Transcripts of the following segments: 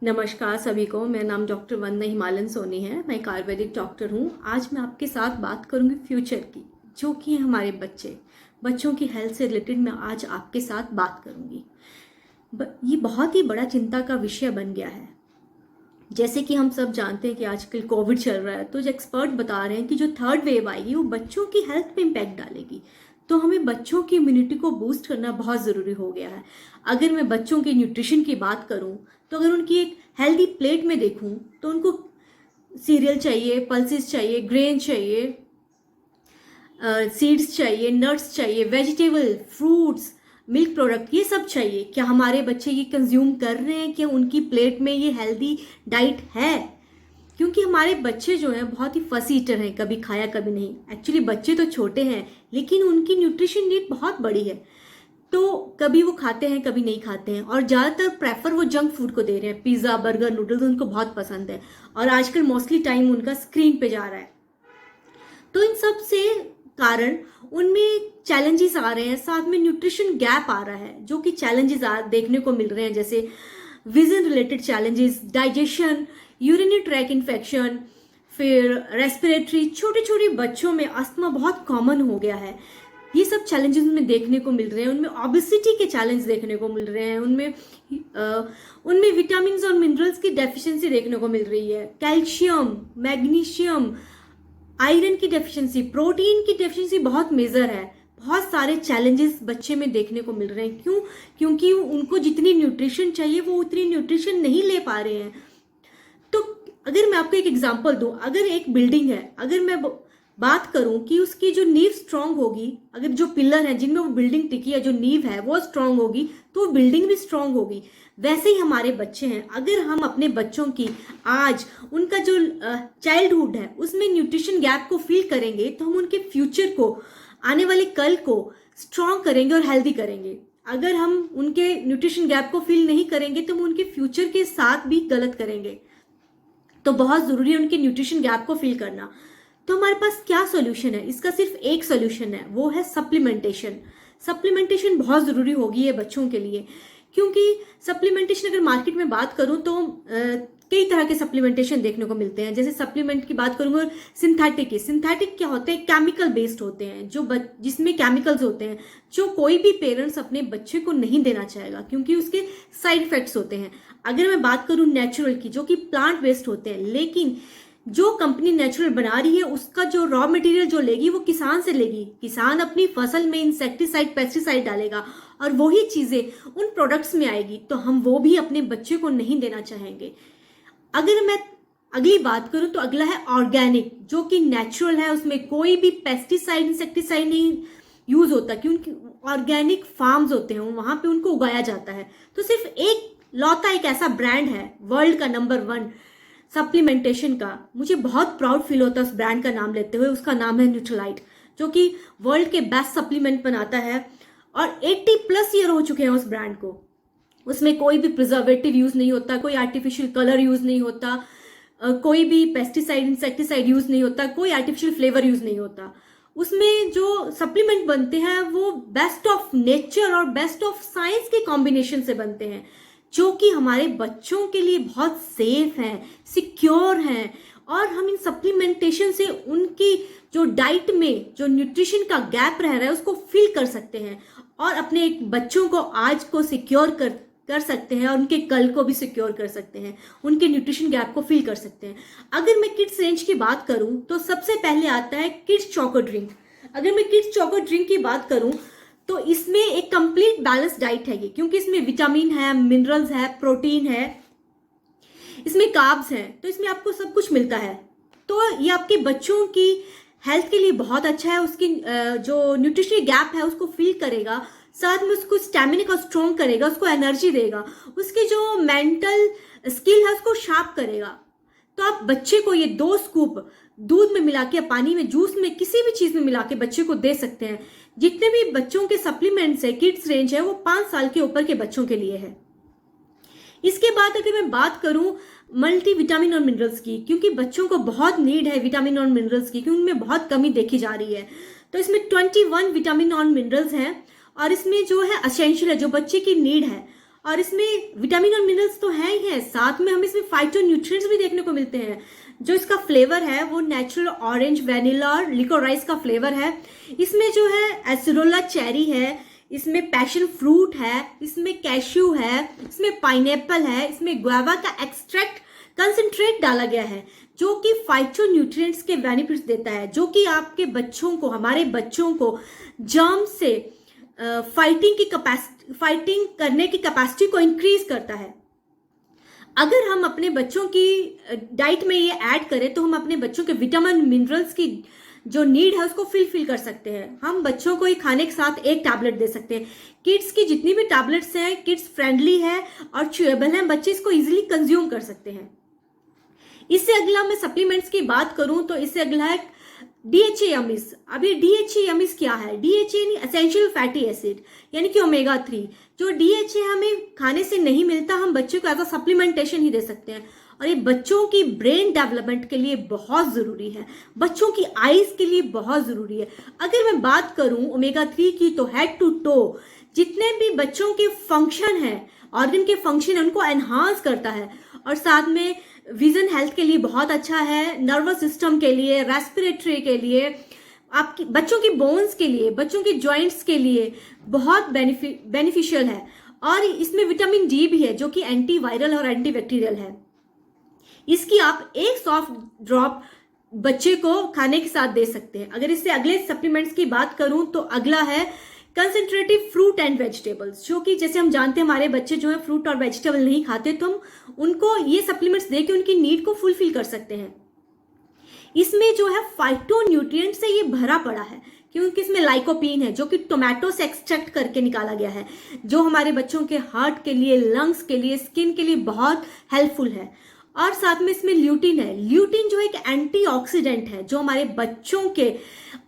नमस्कार सभी को। मेरा नाम डॉक्टर वंदना हिमालन सोनी है। मैं एक आयुर्वेदिक डॉक्टर हूँ। आज मैं आपके साथ बात करूँगी फ्यूचर की, जो कि हमारे बच्चों की हेल्थ से रिलेटेड मैं आज आपके साथ बात करूँगी। ये बहुत ही बड़ा चिंता का विषय बन गया है। जैसे कि हम सब जानते हैं कि आजकल कोविड चल रहा है, तो जो एक्सपर्ट बता रहे हैं कि जो थर्ड वेव आएगी वो बच्चों की हेल्थ पे इम्पैक्ट डालेगी। तो हमें बच्चों की इम्यूनिटी को बूस्ट करना बहुत ज़रूरी हो गया है। अगर मैं बच्चों के न्यूट्रिशन की बात करूं, तो अगर उनकी एक हेल्दी प्लेट में देखूं तो उनको सीरियल चाहिए, पल्सेस चाहिए, ग्रेन चाहिए, सीड्स चाहिए, नट्स चाहिए, वेजिटेबल, फ्रूट्स, मिल्क प्रोडक्ट, ये सब चाहिए। क्या हमारे बच्चे ये कंज्यूम कर रहे हैं? क्या उनकी प्लेट में ये हेल्दी डाइट है? क्योंकि हमारे बच्चे जो हैं बहुत ही फसी ईटर हैं, कभी खाया कभी नहीं। एक्चुअली बच्चे तो छोटे हैं, लेकिन उनकी न्यूट्रिशन नीड बहुत बड़ी है। तो कभी वो खाते हैं, कभी नहीं खाते हैं, और ज़्यादातर प्रेफर वो जंक फूड को दे रहे हैं। पिज़्ज़ा, बर्गर, नूडल्स उनको बहुत पसंद है, और आजकल मोस्टली टाइम उनका स्क्रीन पे जा रहा है। तो इन सब से कारण उनमें चैलेंजेस आ रहे हैं, साथ में न्यूट्रिशन गैप आ रहा है, जो कि चैलेंजेस देखने को मिल रहे हैं, जैसे vision related challenges, digestion, urinary track infection, फिर रेस्पिरेटरी। छोटे छोटे बच्चों में अस्थमा बहुत कॉमन हो गया है। ये सब चैलेंजेस उनमें देखने को मिल रहे हैं। उनमें ओबेसिटी के चैलेंज देखने को मिल रहे हैं। उनमें विटामिन और मिनरल्स की डेफिशिएंसी देखने को मिल रही है। कैल्शियम, मैग्नीशियम, आयरन की डेफिशिएंसी, प्रोटीन की डेफिशिएंसी बहुत मेजर है। बहुत सारे चैलेंजेस बच्चे में देखने को मिल रहे हैं। क्यों? क्योंकि उनको जितनी न्यूट्रिशन चाहिए वो उतनी न्यूट्रिशन नहीं ले पा रहे हैं। तो अगर मैं आपको एक एग्जांपल दूं, अगर एक बिल्डिंग है, अगर मैं बात करूं कि उसकी जो नींव स्ट्रांग होगी, अगर जो पिलर है जिनमें वो बिल्डिंग टिकी है, जो नींव है वो स्ट्रांग होगी, तो वो बिल्डिंग भी स्ट्रांग होगी। वैसे ही हमारे बच्चे हैं। अगर हम अपने बच्चों की आज उनका जो चाइल्डहुड है उसमें न्यूट्रिशन गैप को फील करेंगे, तो हम उनके फ्यूचर को, आने वाले कल को स्ट्रांग करेंगे और हेल्दी करेंगे। अगर हम उनके न्यूट्रिशन गैप को फील नहीं करेंगे तो हम उनके फ्यूचर के साथ भी गलत करेंगे। तो बहुत जरूरी है उनके न्यूट्रिशन गैप को फील करना। तो हमारे पास क्या सोल्यूशन है? इसका सिर्फ एक सोल्यूशन है, वो है सप्लीमेंटेशन। सप्लीमेंटेशन बहुत जरूरी होगी है बच्चों के लिए, क्योंकि सप्लीमेंटेशन अगर मार्केट में बात करूं तो कई तरह के सप्लीमेंटेशन देखने को मिलते हैं। जैसे सप्लीमेंट की बात करूंगा, सिंथेटिक क्या होते हैं? केमिकल बेस्ड होते हैं, जिसमें केमिकल्स होते हैं, जो कोई भी पेरेंट्स अपने बच्चे को नहीं देना चाहेगा, क्योंकि उसके साइड इफेक्ट्स होते हैं। अगर मैं बात करूं नेचुरल की, जो कि प्लांट बेस्ड होते हैं, लेकिन जो कंपनी नेचुरल बना रही है उसका जो रॉ मटेरियल जो लेगी वो किसान से लेगी। किसान अपनी फसल में इंसेक्टिसाइड, पेस्टिसाइड डालेगा, और वही चीजें उन प्रोडक्ट्स में आएगी, तो हम वो भी अपने बच्चे को नहीं देना चाहेंगे। अगर मैं अगली बात करूं तो अगला है ऑर्गेनिक, जो कि नेचुरल है, उसमें कोई भी पेस्टिसाइड, इंसेक्टिसाइड नहीं यूज होता, क्योंकि ऑर्गेनिक फार्म्स होते हैं, वहां पे उनको उगाया जाता है। तो सिर्फ एक ऐसा ब्रांड है वर्ल्ड का नंबर 1 सप्लीमेंटेशन का, मुझे बहुत प्राउड फील होता है उस ब्रांड का नाम लेते हुए। उसका नाम है न्यूट्रालाइट, जो कि वर्ल्ड के बेस्ट सप्लीमेंट बनाता है, और 80+ ईयर हो चुके हैं उस ब्रांड को। उसमें कोई भी प्रिजर्वेटिव यूज नहीं होता, कोई आर्टिफिशियल कलर यूज नहीं होता, कोई भी पेस्टिसाइड, इंसेक्टिसाइड यूज नहीं होता, कोई आर्टिफिशियल फ्लेवर यूज नहीं होता। उसमें जो सप्लीमेंट बनते हैं वो बेस्ट ऑफ नेचर और बेस्ट ऑफ साइंस के कॉम्बिनेशन से बनते हैं, जो कि हमारे बच्चों के लिए बहुत सेफ हैं, सिक्योर हैं। और हम इन सप्लीमेंटेशन से उनकी जो डाइट में जो न्यूट्रिशन का गैप रह रहा है उसको फिल कर सकते हैं, और अपने बच्चों को आज को सिक्योर कर सकते हैं, और उनके कल को भी सिक्योर कर सकते हैं, उनके न्यूट्रिशन गैप को फिल कर सकते हैं। अगर मैं किड्स रेंज की बात करूं तो सबसे पहले आता है किड्स चोको ड्रिंक। अगर मैं किड्स चोको ड्रिंक की बात करूं तो इसमें एक कंप्लीट बैलेंस डाइट है ये, क्योंकि इसमें विटामिन है, मिनरल्स है, प्रोटीन है, इसमें कार्ब्स हैं, तो इसमें आपको सब कुछ मिलता है। तो ये आपके बच्चों की हेल्थ के लिए बहुत अच्छा है। उसकी जो न्यूट्रिशनल गैप है उसको फिल करेगा, साथ में उसको स्टैमिना का स्ट्रॉन्ग करेगा, उसको एनर्जी देगा, उसकी जो मेंटल स्किल है उसको शार्प करेगा। तो आप बच्चे को ये 2 स्कूप दूध में मिला के, पानी में, जूस में, किसी भी चीज में मिला के बच्चे को दे सकते हैं। जितने भी बच्चों के सप्लीमेंट्स है, किड्स रेंज है, वो 5 साल के ऊपर के बच्चों के लिए है। इसके बाद अगर मैं बात करूं मल्टी विटामिन और मिनरल्स की, क्योंकि बच्चों को बहुत नीड है विटामिन और मिनरल्स की, क्योंकि उनमें बहुत कमी देखी जा रही है। तो इसमें 21 विटामिन और मिनरल्स हैं, और इसमें जो है असेंशियल है, जो बच्चे की नीड है, और इसमें विटामिन और मिनरल्स तो है ही है, साथ में हमें इसमें फाइटोन्यूट्रिएंट्स भी देखने को मिलते हैं। जो इसका फ्लेवर है वो नेचुरल ऑरेंज, वेनिला और लिकोराइस का फ्लेवर है। इसमें जो है एसिरोला चेरी है, इसमें पैशन फ्रूट है, इसमें कैश्यू है, इसमें पाइनएप्पल है, इसमें गुआवा का एक्सट्रैक्ट कंसंट्रेट डाला गया है, जो कि फाइटोन्यूट्रिएंट्स के बेनिफिट्स देता है, जो कि आपके बच्चों को, हमारे बच्चों को जर्म से फाइटिंग करने की कैपेसिटी को इंक्रीज करता है। अगर हम अपने बच्चों की डाइट में ये ऐड करें तो हम अपने बच्चों के विटामिन मिनरल्स की जो नीड है उसको फिल कर सकते हैं। हम बच्चों को ये खाने के साथ एक टैबलेट दे सकते हैं। किड्स की जितनी भी टैबलेट्स हैं किड्स फ्रेंडली है और च्यूएबल है, बच्चे इसको इजीली कंज्यूम कर सकते हैं। इससे अगला मैं सप्लीमेंट्स की बात करूं तो इससे अगला है DHA यमीज। अभी DHA यमीज क्या है? DHA यानी एसेंशियल फैटी एसिड, यानी कि ओमेगा 3। जो DHA हमें खाने से नहीं मिलता, हम बच्चों को एज अ सप्लीमेंटेशन ही दे सकते हैं, और ये बच्चों की ब्रेन डेवलपमेंट के लिए बहुत जरूरी है, बच्चों की आईज के लिए बहुत जरूरी है। अगर मैं बात करूं ओमेगा 3 की तो हेड टू टो जितने भी बच्चों के फंक्शन है, ऑर्गन के फंक्शन है, उनको एनहांस करता है, और साथ में विजन हेल्थ के लिए बहुत अच्छा है, नर्वस सिस्टम के लिए, रेस्पिरेटरी के लिए, आपकी बच्चों की बोन्स के लिए, बच्चों के जॉइंट्स के लिए बहुत बेनिफिशियल है। और इसमें विटामिन डी भी है जो कि एंटी वायरल और एंटी बैक्टीरियल है। इसकी आप एक सॉफ्ट ड्रॉप बच्चे को खाने के साथ दे सकते हैं। अगर इससे अगले सप्लीमेंट्स की बात करूं तो अगला है कंसंट्रेटिव फ्रूट एंड वेजिटेबल्स, जो कि जैसे हम जानते हैं हमारे बच्चे जो है फ्रूट और वेजिटेबल नहीं खाते, तो हम उनको ये सप्लीमेंट्स देके उनकी नीड को फुलफिल कर सकते हैं। इसमें जो है फाइटोन्यूट्रिएंट से ये भरा पड़ा है, क्योंकि इसमें लाइकोपीन है जो कि टोमेटो से एक्सट्रैक्ट करके निकाला गया है, जो हमारे बच्चों के हार्ट के लिए, लंग्स के लिए, स्किन के लिए बहुत हेल्पफुल है। और साथ में इसमें ल्यूटिन है। ल्यूटिन जो एक एंटीऑक्सीडेंट है, जो हमारे बच्चों के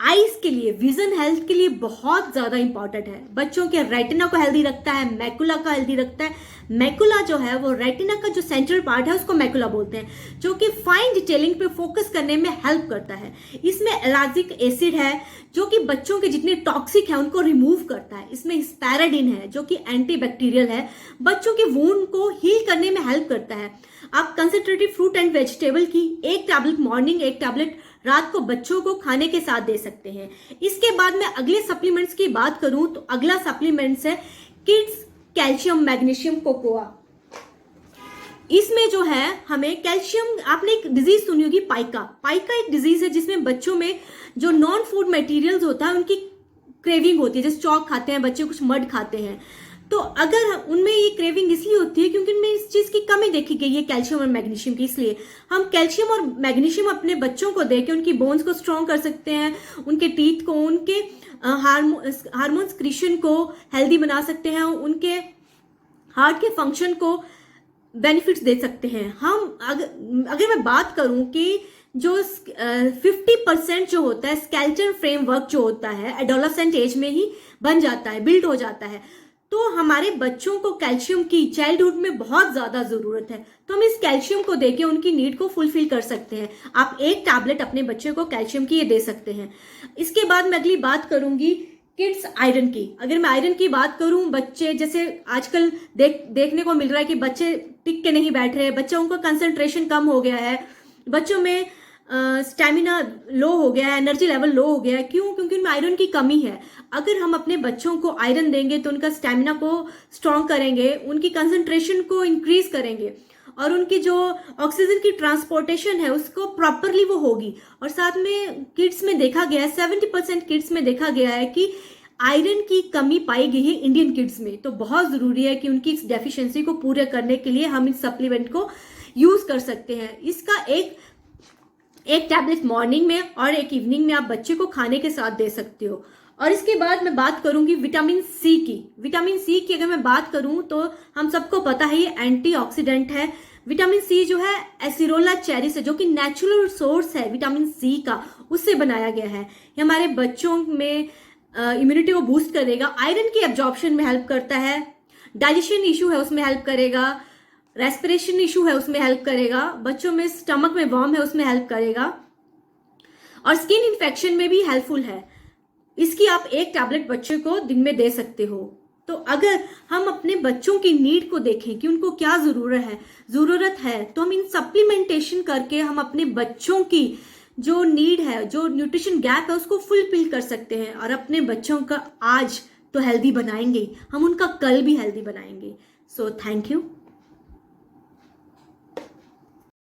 आईज के लिए, विजन हेल्थ के लिए बहुत ज्यादा इंपॉर्टेंट है। बच्चों के रेटिना को हेल्दी रखता है, मैकुला का हेल्दी रखता है। मैकुला जो है वो रेटिना का जो सेंट्रल पार्ट है उसको मैकुला बोलते हैं, जो कि फाइन डिटेलिंग पे फोकस करने में हेल्प करता है। इसमें एलाजिक एसिड है जो कि बच्चों के जितने टॉक्सिक है उनको रिमूव करता है। इसमें हिस्पैराडिन है जो कि एंटीबैक्टीरियल है, बच्चों के वूंड को हील करने में हेल्प करता है। आप कंसंट्रेटिव फ्रूट एंड वेजिटेबल की एक टैबलेट मॉर्निंग, एक टैबलेट रात को बच्चों को खाने के साथ दे सकते हैं। इसके बाद मैं अगले सप्लीमेंट्स की बात करूं तो अगला सप्लीमेंट्स है किड्स कैल्शियम मैग्नीशियम कोकोआ। इसमें जो है हमें कैल्शियम, आपने एक डिजीज सुनी होगी पाइका। पाइका एक डिजीज है जिसमें बच्चों में जो नॉन फूड मटेरियल्स होता है उनकी क्रेविंग होती है, जैसे चॉक खाते हैं बच्चे, कुछ मड खाते हैं, तो अगर उनमें ये क्रेविंग इसलिए होती है क्योंकि उनमें इस चीज की कमी देखी गई है कैल्शियम और मैग्नीशियम की। इसलिए हम कैल्शियम और मैग्नीशियम अपने बच्चों को देके उनकी बोन्स को स्ट्रॉन्ग कर सकते हैं, उनके टीथ को, उनके हार्मोन क्रिएशन को हेल्दी बना सकते हैं, उनके हार्ट के फंक्शन को बेनिफिट्स दे सकते हैं। हम अगर मैं बात करूं कि जो 50% जो होता है स्केलेटल फ्रेमवर्क जो होता है एडोलेसेंट एज में ही बन जाता है, बिल्ड हो जाता है, तो हमारे बच्चों को कैल्शियम की चाइल्डहुड में बहुत ज्यादा जरूरत है, तो हम इस कैल्शियम को देके उनकी नीड को फुलफिल कर सकते हैं। आप एक टैबलेट अपने बच्चे को कैल्शियम की ये दे सकते हैं। इसके बाद मैं अगली बात करूंगी किड्स आयरन की। अगर मैं आयरन की बात करूं, बच्चे जैसे आजकल देखने को मिल रहा है कि बच्चे टिक के नहीं बैठ रहे, बच्चों का कंसंट्रेशन कम हो गया है, बच्चों में स्टेमिना लो हो गया है, एनर्जी लेवल लो हो गया है। क्यों? क्योंकि उनमें आयरन की कमी है। अगर हम अपने बच्चों को आयरन देंगे तो उनका स्टेमिना को स्ट्रॉन्ग करेंगे, उनकी कंसंट्रेशन को इंक्रीज करेंगे, और उनकी जो ऑक्सीजन की ट्रांसपोर्टेशन है उसको प्रॉपरली वो होगी। और साथ में किड्स में देखा गया है, 70% किड्स में देखा गया है कि आयरन की कमी पाई गई है इंडियन किड्स में। तो बहुत जरूरी है कि उनकी इस डेफिशिएंसी को पूरे करने के लिए हम इस सप्लीमेंट को यूज कर सकते हैं। इसका एक टैबलेट मॉर्निंग में और एक इवनिंग में आप बच्चे को खाने के साथ दे सकते हो। और इसके बाद मैं बात करूंगी विटामिन सी की। विटामिन सी की अगर मैं बात करूं तो हम सबको पता है ये एंटीऑक्सीडेंट है। विटामिन सी जो है एसिरोला चेरी से, जो कि नेचुरल सोर्स है विटामिन सी का, उससे बनाया गया है। ये हमारे बच्चों में इम्यूनिटी को बूस्ट करेगा, आयरन की एब्जॉर्प्शन में हेल्प करता है, डाइजेशन इशू है उसमें हेल्प करेगा, रेस्पिरेशन इशू है उसमें हेल्प करेगा, बच्चों में स्टमक में वर्म है उसमें हेल्प करेगा, और स्किन इन्फेक्शन में भी हेल्पफुल है। इसकी आप एक टैबलेट बच्चे को दिन में दे सकते हो। तो अगर हम अपने बच्चों की नीड को देखें कि उनको क्या ज़रूरत है तो हम इन सप्लीमेंटेशन करके हम अपने बच्चों की जो नीड है, जो न्यूट्रिशन गैप है, उसको फुलफिल कर सकते हैं और अपने बच्चों का आज तो हेल्दी बनाएंगे, हम उनका कल भी हेल्दी बनाएंगे। So thank you.